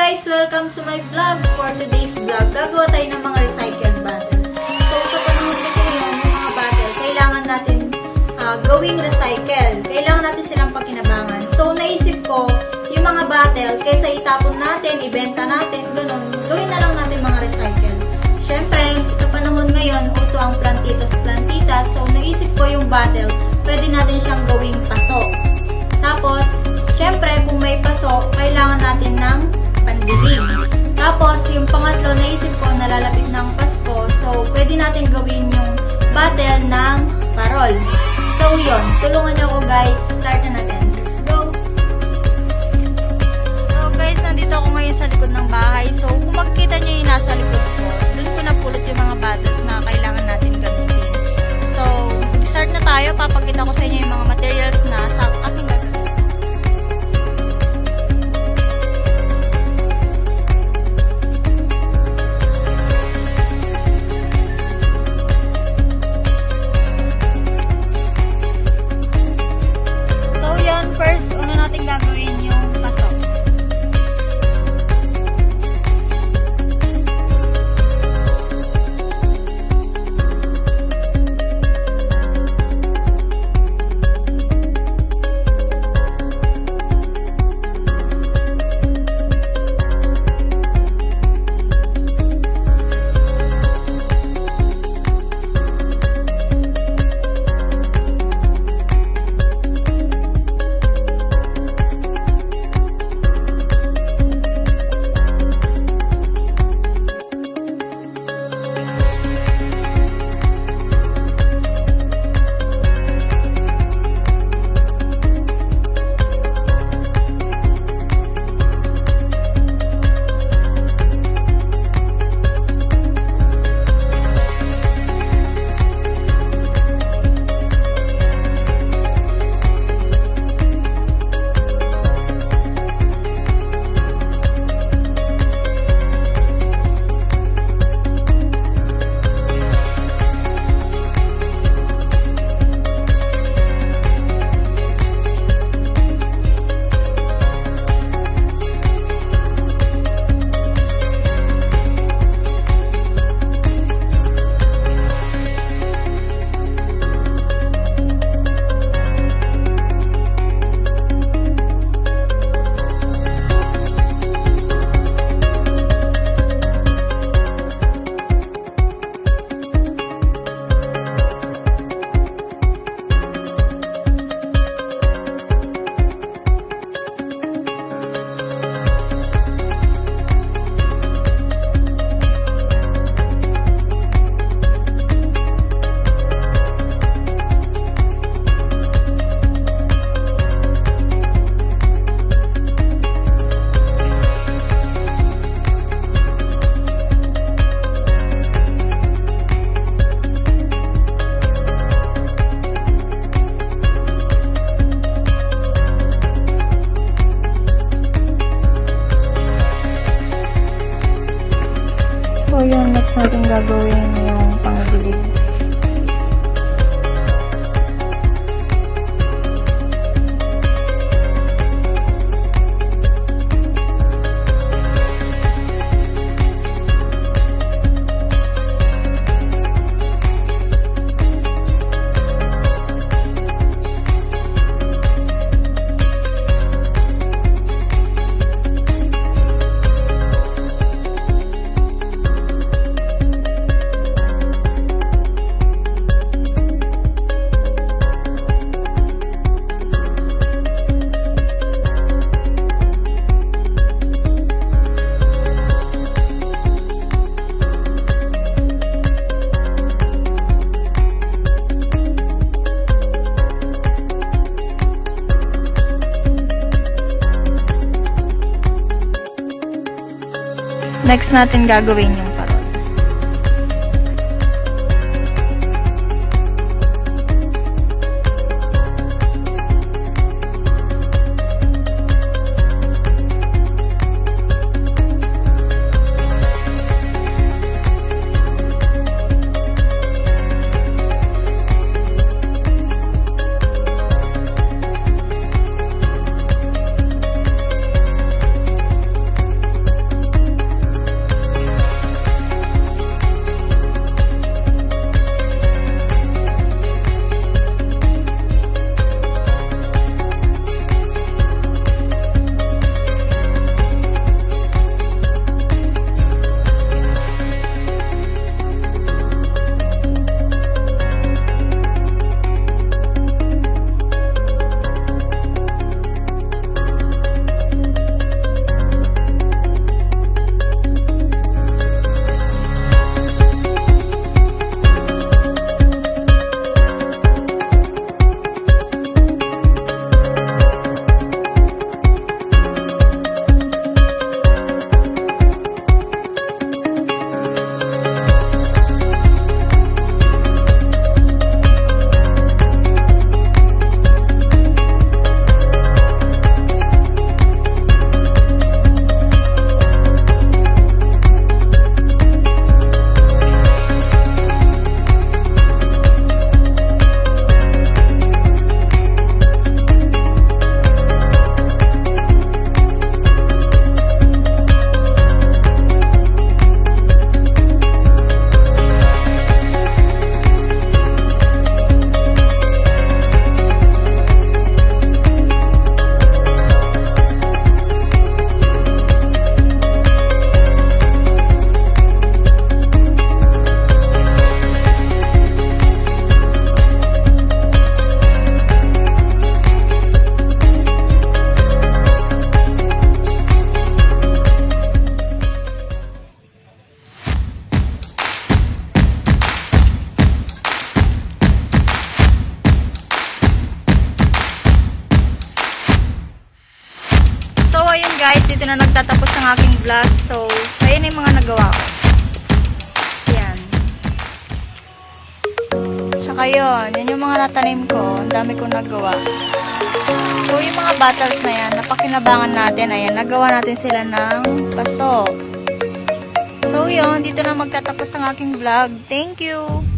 guys! Welcome to my vlog. For today's vlog, gagawa tayo ng mga recycled bottle. So, sa panahon kasi ngayon, yung mga bottle, kailangan natin gawing recycle. Kailangan natin silang pakinabangan. So, naisip ko, yung mga bottle, kaysa itapon natin, ibenta natin, ganun, gawin na lang natin mga recycle. Siyempre, sa panahon ngayon, uso ang plantitas. So, naisip ko yung bottle, pwede natin siyang gawing paso. Tapos, siyempre, kung may paso, kailangan natin ng pandilig. Tapos, yung pangatlo, naisip ko, nalalapit ng Pasko. So, pwede natin gawin yung bottle ng parol. So, yun. Tulungan niyo ako, guys. Start na natin. Let's go! So, guys, nandito ako ngayon sa likod ng bahay. So, kung makikita niyo yung nasa likod ko, dun ko napulot yung mga bottles na kailangan natin gamitin. So, start na tayo. Papakita ko sa inyo yung mga materials na sa aking gagawin. First, una natin gagawin yung paso. So, yung next natin gagawin yung pangdilig. Next natin gagawin yung parol. dito na nagtatapos ang aking vlog. So, ayan yung mga nagawa ko. Yan. Tsaka yun yung mga natanim ko. Ang dami kong nagawa. So, yung mga bottles na yan, napakinabangan natin. Ayan, nagawa natin sila ng paso. So, yun. Dito na magtatapos ang aking vlog. Thank you!